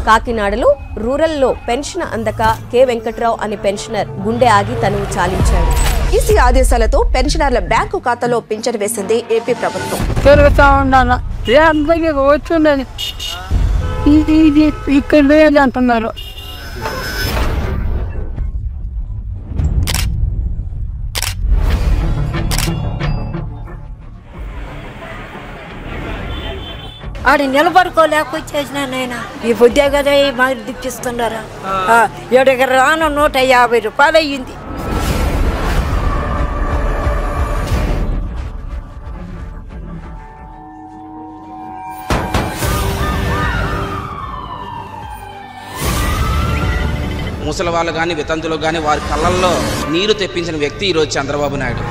కాకినాడలో రూరల్లో పెన్షన్ అందక కె వెంకట్రావు అనే పెన్షనర్ గుండె ఆగి తనువు చాలించాడు. ఈసీ ఆదేశాలతో పెన్షనర్ల బ్యాంకు ఖాతాలో పింఛను వేసింది ఏపీ ప్రభుత్వం. అంటున్నారు. ఆడి నిలబడుకోలేకొచ్చేసిన నేను ఈ పొద్దే కదా మాకు దిప్పిస్తున్నారా. ఏడుగర రాను 150 రూపాయలు అయ్యింది. ముసలి వాళ్ళు కానీ వితంతులు కానీ వారి కళ్ళల్లో నీరు తెప్పించిన వ్యక్తి ఈరోజు చంద్రబాబు నాయుడు.